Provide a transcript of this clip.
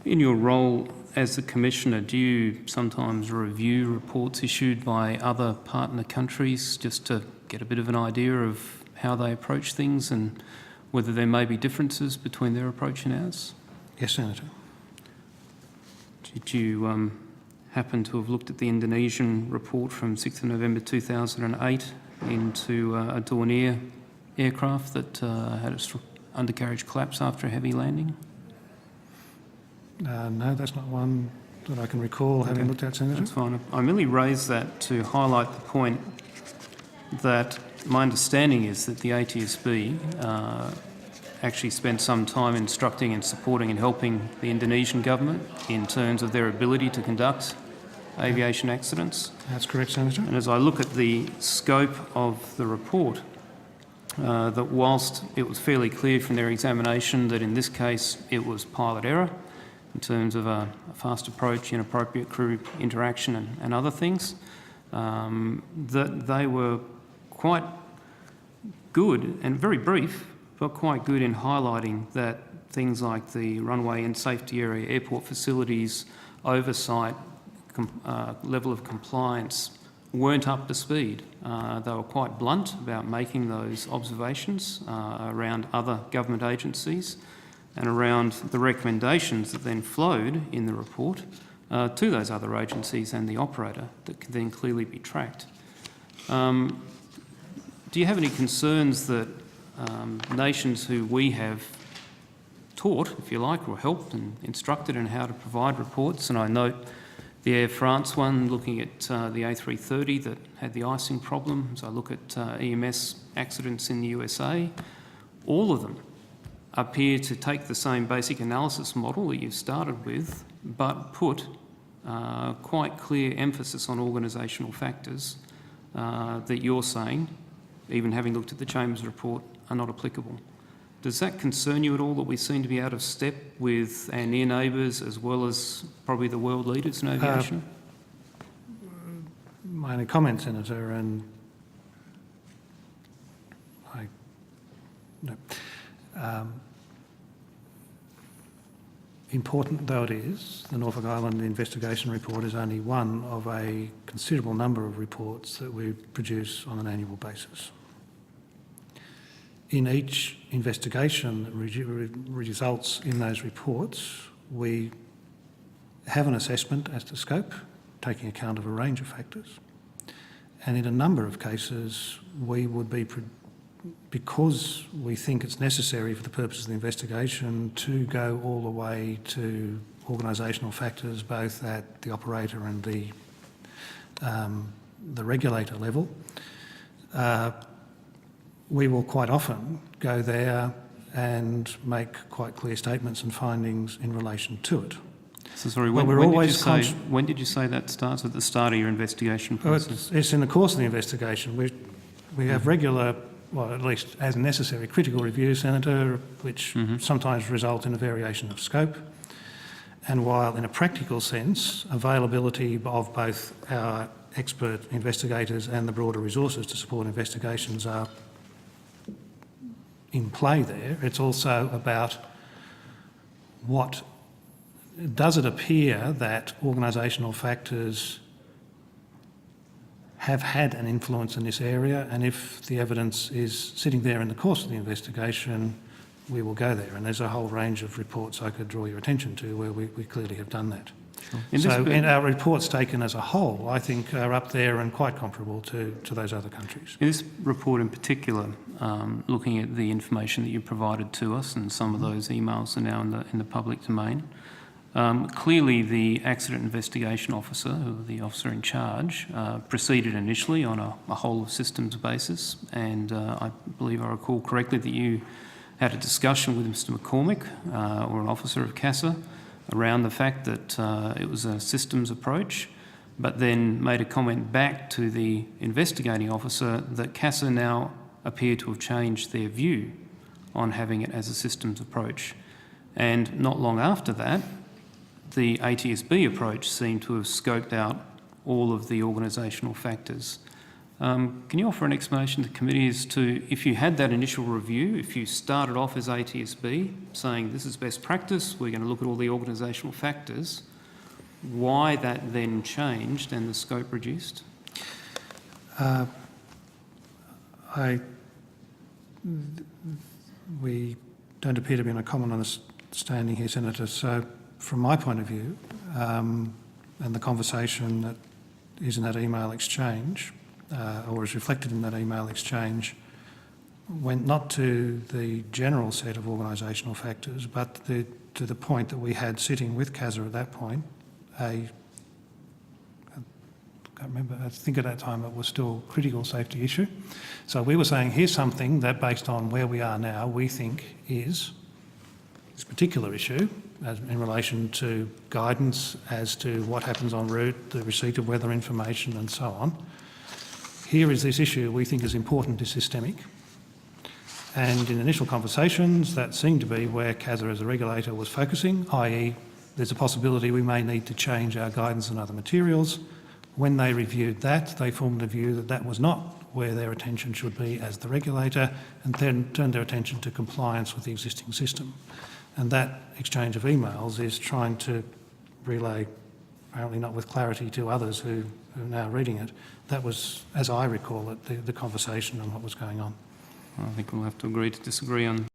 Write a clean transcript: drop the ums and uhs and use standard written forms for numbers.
In your role as the Commissioner, do you sometimes review reports issued by other partner countries just to get a bit of an idea of how they approach things and whether there may be differences between their approach and ours? Yes, Senator. Did you happen to have looked at the Indonesian report from 6th of November 2008 into a Dornier aircraft that had its undercarriage collapse after a heavy landing? No, that's not one that I can recall having looked at, Senator. That's fine. I merely raised that to highlight the point that my understanding is that the ATSB actually spent some time instructing and supporting and helping the Indonesian government in terms of their ability to conduct aviation accidents. That's correct, Senator. And as I look at the scope of the report, that whilst it was fairly clear from their examination that in this case it was pilot error in terms of a fast approach, inappropriate crew interaction and other things, that they were quite good and very brief, but quite good in highlighting that things like the runway and safety area, airport facilities, oversight, level of compliance weren't up to speed. They were quite blunt about making those observations around other government agencies and around the recommendations that then flowed in the report to those other agencies and the operator that can then clearly be tracked. Do you have any concerns that nations who we have taught, if you like, or helped and instructed in how to provide reports, and I note the Air France one looking at the A330 that had the icing problem, as I look at EMS accidents in the USA, all of them appear to take the same basic analysis model that you've started with, but put quite clear emphasis on organisational factors that you're saying, even having looked at the Chambers report, are not applicable. Does that concern you at all that we seem to be out of step with our near neighbours as well as probably the world leaders in aviation? My only comment, Senator, and important though it is, the Norfolk Island investigation report is only one of a considerable number of reports that we produce on an annual basis. In each investigation that results in those reports, we have an assessment as to scope, taking account of a range of factors. And in a number of cases, we would be, because we think it's necessary for the purpose of the investigation, to go all the way to organisational factors, both at the operator and the regulator level. We will quite often go there and make quite clear statements and findings in relation to it. So sorry, when did you say that starts? At the start of your investigation process? It's in the course of the investigation. We have regular, well, at least as necessary, critical reviews, Senator, which sometimes result in a variation of scope. And while in a practical sense, availability of both our expert investigators and the broader resources to support investigations are in play there, it's also about does it appear that organisational factors have had an influence in this area, and if the evidence is sitting there in the course of the investigation, we will go there. And there's a whole range of reports I could draw your attention to where we clearly have done that. Sure. And our reports taken as a whole, I think, are up there and quite comparable to those other countries. In this report in particular, looking at the information that you provided to us, and some of those emails are now in the public domain, clearly the accident investigation officer, or the officer in charge, proceeded initially on a whole of systems basis, and I believe I recall correctly that you had a discussion with Mr McCormick, or an officer of CASA, around the fact that it was a systems approach, but then made a comment back to the investigating officer that CASA now appear to have changed their view on having it as a systems approach. And not long after that, the ATSB approach seemed to have scoped out all of the organisational factors. Can you offer an explanation to the committee as to, if you had that initial review, if you started off as ATSB saying this is best practice, we're going to look at all the organisational factors, why that then changed and the scope reduced? We don't appear to be in a common understanding here, Senator. So from my point of view, and the conversation that is in that email exchange, or is reflected in that email exchange, went not to the general set of organisational factors, but to the point that we had sitting with CASA at that point, I can't remember, I think at that time it was still a critical safety issue. So we were saying, here's something that, based on where we are now, we think is this particular issue as in relation to guidance as to what happens en route, the receipt of weather information and so on. Here is this issue we think is important, is systemic. And in initial conversations, that seemed to be where CASA as a regulator was focusing, i.e. there's a possibility we may need to change our guidance and other materials. When they reviewed that, they formed a view that that was not where their attention should be as the regulator, and then turned their attention to compliance with the existing system. And that exchange of emails is trying to relay, apparently not with clarity to others who are now reading it. That was, as I recall it, the conversation and what was going on. I think we'll have to agree to disagree on